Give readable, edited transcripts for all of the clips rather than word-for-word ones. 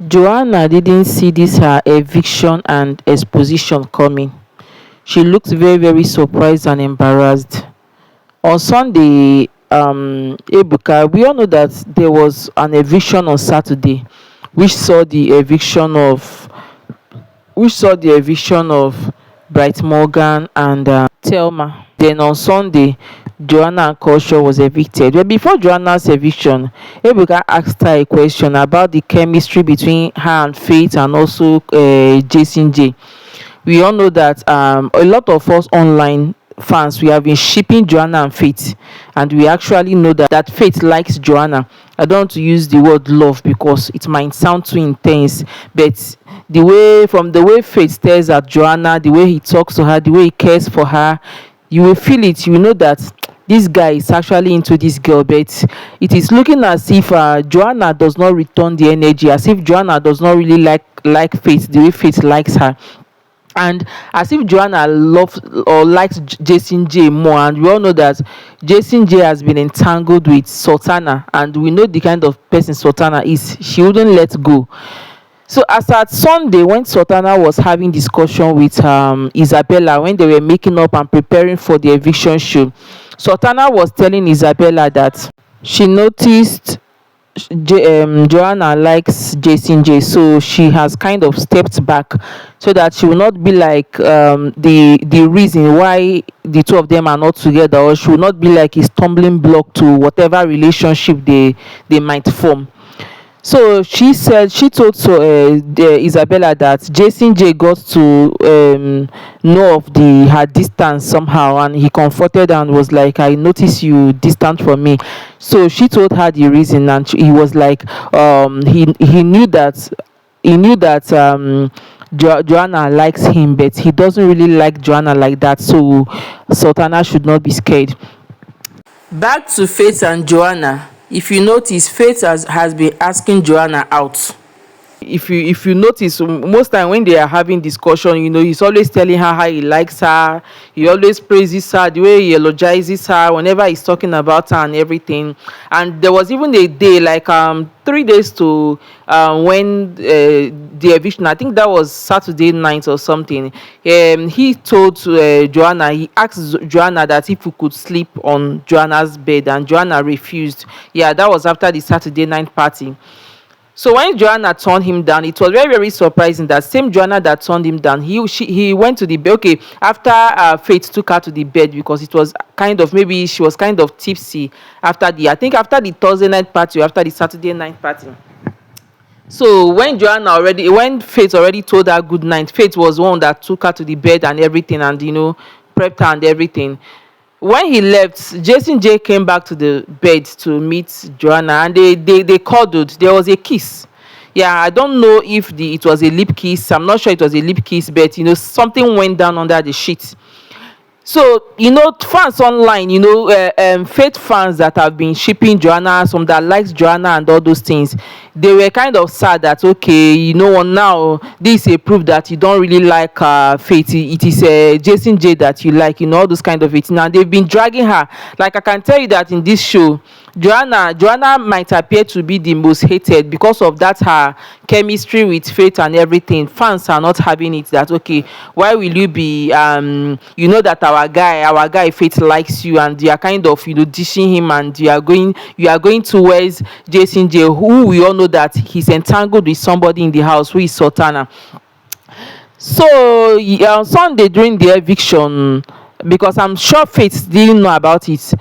Joanna didn't see this her eviction and exposition coming. She looked very, very surprised and embarrassed. On Sunday, Ebuka, we all know that there was an eviction on Saturday, which saw the eviction of Bright Morgan and Thelma. Then on Sunday, Joanna and Culture was evicted. But before Joanna's eviction, Ebuka asked her a question about the chemistry between her and Faith and also Jason J. We all know that a lot of us online fans, we have been shipping Joanna and Faith, and we actually know that Faith likes Joanna. I don't want to use the word love because it might sound too intense, but the way Faith stares at Joanna, the way he talks to her, the way he cares for her, you will feel it. You will know that this guy is actually into this girl, but it is looking as if Joanna does not return the energy, as if Joanna does not really like Faith the way Faith likes her, and as if Joanna loves or likes Jason J more. And we all know that Jason J has been entangled with Sultana, and we know the kind of person Sultana is. She wouldn't let go. So as at Sunday, when Sultana was having discussion with Isabella, when they were making up and preparing for the eviction show, Sultana was telling Isabella that she noticed Joanna likes Jason J, so she has kind of stepped back so that she will not be like the reason why the two of them are not together, or she will not be like a stumbling block to whatever relationship they might form. So she told Isabella that Jason J got to know of the her distance somehow, and he comforted her and was like, I notice you distant from me. So she told her the reason, and he was like, he knew that Joanna likes him, but he doesn't really like Joanna like that, so Sultana should not be scared. Back to Faith and Joanna. If you notice, Faith has been asking Joanna out. If you notice, most time when they are having discussion, he's always telling her how he likes her. He always praises her, the way he eulogizes her whenever he's talking about her and everything. And there was even a day, like 3 days to when the eviction, I think that was Saturday night or something. He told Joanna, he asked Joanna that if he could sleep on Joanna's bed, and Joanna refused. Yeah, that was after the Saturday night party. So when Joanna turned him down, it was very, very surprising that same Joanna that turned him down, he went to the bed. Okay, after Faith took her to the bed, because it was kind of, maybe she was kind of tipsy after the Thursday night party, or after the Saturday night party. So when Faith already told her good night, Faith was one that took her to the bed and everything, and prepped her and everything. When he left, Jason J came back to the bed to meet Joanna, and they cuddled. There was a kiss. Yeah, I don't know if it was a lip kiss. I'm not sure it was a lip kiss, but something went down under the sheets. So fans online, Faith fans that have been shipping Joanna, some that likes Joanna and all those things, they were kind of sad that, okay, now this is a proof that you don't really like Faith. It is Jason J that you like, all those kind of it. Now they've been dragging her. Like, I can tell you that in this show, Joanna might appear to be the most hated because of that her chemistry with Faith and everything. Fans are not having it, that, okay, why will you be that our guy Faith likes you, and you are kind of dishing him, and you are going towards Jason J, who we all know that he's entangled with somebody in the house, who is Sultana. So on Sunday during the eviction, because I'm sure Faith didn't know about it,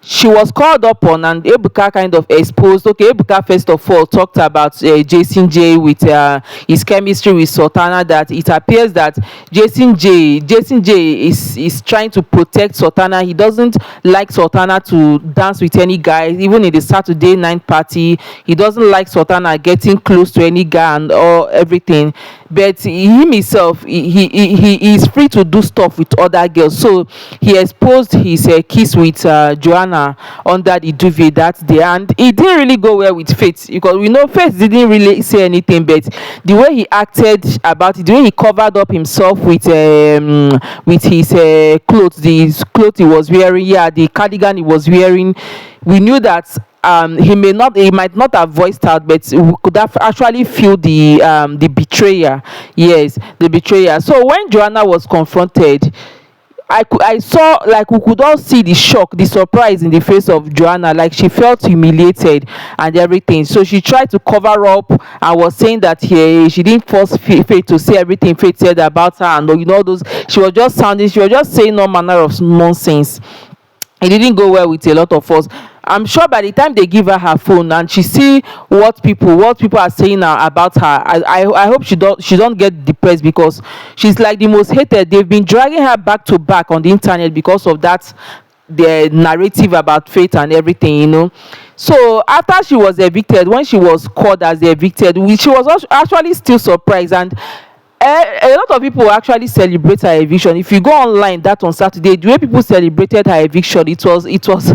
she was called up on, and Ebuka kind of exposed. Okay, Ebuka first of all talked about Jason J with his chemistry with Sultana, that it appears that Jason J is trying to protect Sultana. He doesn't like Sultana to dance with any guy, even in the Saturday night party. He doesn't like Sultana getting close to any guy and all everything. But himself, he is free to do stuff with other girls. So he exposed his kiss with Joanna under the duvet that day, and it didn't really go well with Faith, because we know Faith didn't really say anything, but the way he acted about it, the way he covered up himself with his clothes, the clothes he was wearing, the cardigan he was wearing, we knew that he might not have voiced out, but we could have actually feel the betrayer. Yes, the betrayer. So when Joanna was confronted, I saw, like, we could all see the shock, the surprise in the face of Joanna. Like, she felt humiliated and everything. So she tried to cover up and was saying that she didn't force Faith to say everything Faith said about her, and those. She was just saying all manner of nonsense. It didn't go well with a lot of us. I'm sure by the time they give her phone and she see what people are saying now about her, I hope she don't get depressed, because she's like the most hated. They've been dragging her back to back on the internet because of that, the narrative about Faith and everything. So after she was evicted, when she was called as the evicted, she was actually still surprised. And a lot of people actually celebrate her eviction. If you go online that on Saturday, the way people celebrated her eviction, it was it was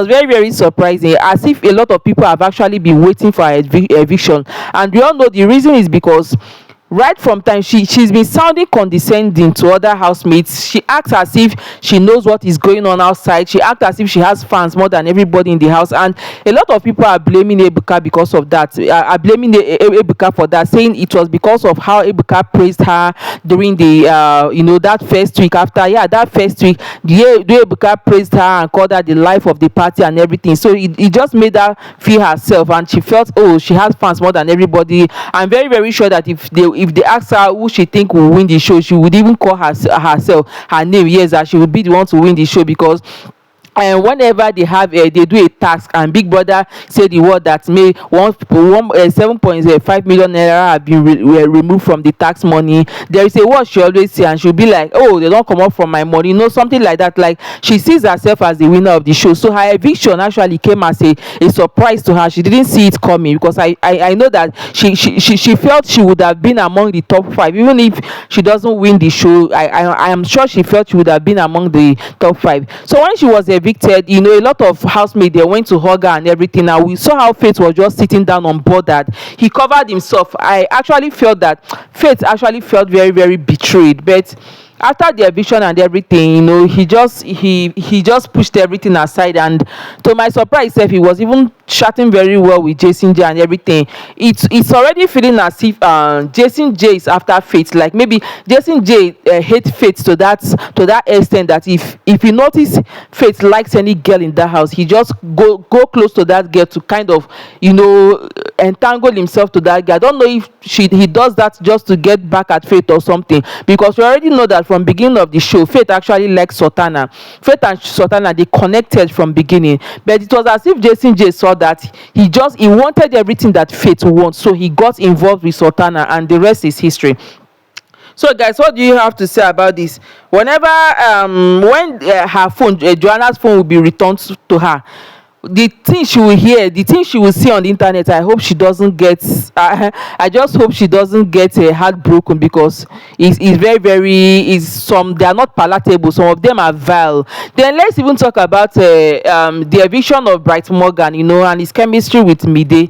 very, very surprising, as if a lot of people have actually been waiting for her eviction. And we all know the reason is because right from time, she's been sounding condescending to other housemates. She acts as if she knows what is going on outside. She acts as if she has fans more than everybody in the house. And a lot of people are blaming Ebuka because of that, are blaming Ebuka for that, saying it was because of how Ebuka praised her during the that first week. After, that first week, the Ebuka praised her and called her the life of the party and everything. So it just made her feel herself, and she felt, oh, she has fans more than everybody. I'm very, very sure that if they asked her who she think will win the show, she would even call herself her name. Yes, that she would be the one to win the show, because and whenever they do a task and Big Brother say the word that may 7.5 million naira have been removed from the tax money, there is a word she always say, and she'll be like, oh, they don't come up from my money, something like that. Like, she sees herself as the winner of the show. So her eviction actually came as a surprise to her. She didn't see it coming, because I know that she felt she would have been among the top 5. Even if she doesn't win the show, I am sure she felt she would have been among the top 5. So when she was evicted, a lot of housemates, they went to hug her and everything. Now we saw how Faith was just sitting down on board, that he covered himself. I actually felt that Faith actually felt very, very betrayed. But after the eviction and everything, he just pushed everything aside. And to my surprise sef, he was even chatting very well with Jason Jae and everything. It's already feeling as if Jason Jae is after Faith. Like, maybe Jason Jae hate Faith to that extent, that if he notice Faith likes any girl in that house, he just go close to that girl to kind of entangle himself to that girl. I don't know if he does that just to get back at Faith or something, because we already know that from beginning of the show, Faith actually likes Sultana. Faith and Sultana, they connected from beginning. But it was as if Jason Jae saw that he wanted everything that Faith wants, so he got involved with Sultana, and the rest is history. So guys, what do you have to say about this? Whenever when her phone, Joanna's phone, will be returned to her, the thing she will hear, the thing she will see on the internet, I hope she doesn't get I just hope she doesn't get heartbroken, because it's very, very, they are not palatable, some of them are vile. Then let's even talk about the eviction of Bright Morgan, and his chemistry with Mide.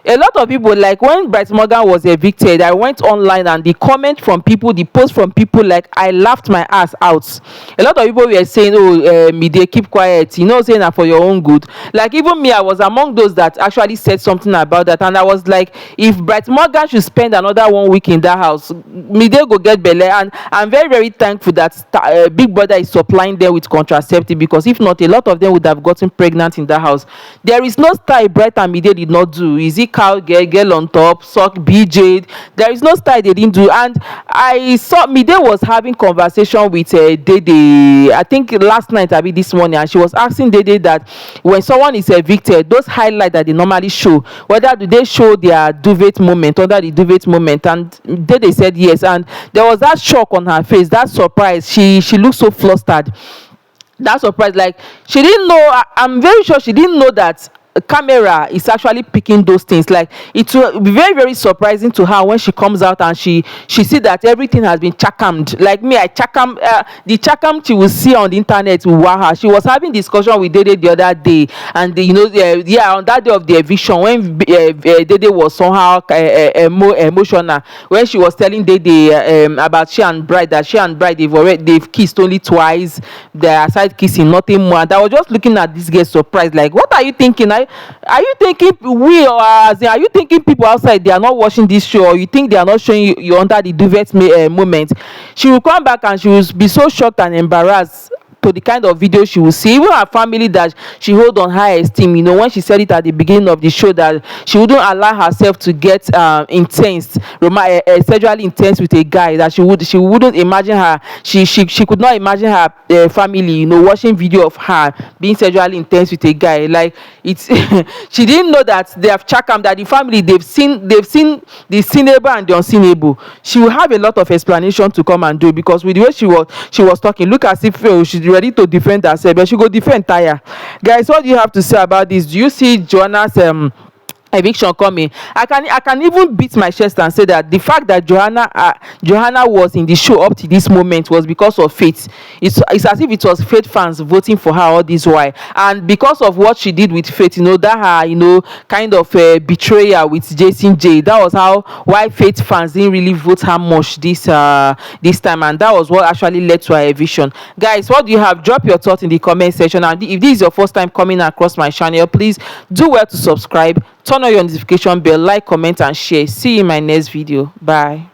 A lot of people, like, when Bright Morgan was evicted, I went online, and the post from people, like, I laughed my ass out. A lot of people were saying, oh, Mide, keep quiet, saying that for your own good. Like, even me, I was among those that actually said something about that. And I was like, if Bright Morgan should spend another 1 week in that house, Mide go get belle. And I'm very, very thankful that Big Brother is supplying them with contraceptive, because if not, a lot of them would have gotten pregnant in that house. There is no style Bright and Mide did not do. Is it cow girl on top, suck BJ? There is no style they didn't do. And I saw Mide was having conversation with Dede, I think last night, I mean this morning, and she was asking Dede that when someone is evicted, those highlights that they normally show, whether do they show their duvet moment, under the duvet moment? And Dede said yes. And there was that shock on her face, that surprise. She looked so flustered. That surprise, like, she didn't know. I'm very sure she didn't know that camera is actually picking those things. Like, it will be very, very surprising to her when she comes out and she see that everything has been chakamed. Like me, I chakam the chakam she will see on the internet will wow her. She was having discussion with Dede the other day, and on that day of the eviction, when Dede was somehow more emotional, when she was telling Dede about she and Bride, that she and Bride they've kissed only twice, they are side kissing, nothing more. And I was just looking at this girl surprised, like, what are you thinking? like, are you thinking are you thinking people outside they are not watching this show, or you think they are not showing you under the duvet moment? She will come back and she will be so shocked and embarrassed to the kind of video she will see. Even her family that she hold on high esteem, when she said it at the beginning of the show that she wouldn't allow herself to get sexually intense with a guy, that she wouldn't imagine her, she could not imagine her family watching video of her being sexually intense with a guy. Like, it's she didn't know that they have tracked am, that the family, they've seen the seeable and the unseenable. She will have a lot of explanation to come and do, because with the way she was talking, look as if she's ready to defend herself, but she go defend tire. Guys, what do you have to say about this? Do you see Joanna's eviction coming? I can even beat my chest and say that the fact that Joanna was in the show up to this moment was because of Faith. It's as if it was Faith fans voting for her all this while, and because of what she did with Faith, that her kind of betrayal with Jason Jae, that was why Faith fans didn't really vote her much this time, and that was what actually led to her eviction. Guys, what do you have? Drop your thoughts in the comment section, and if this is your first time coming across my channel, please do well to subscribe, turn on your notification bell, like, comment and share. See you in my next video. Bye.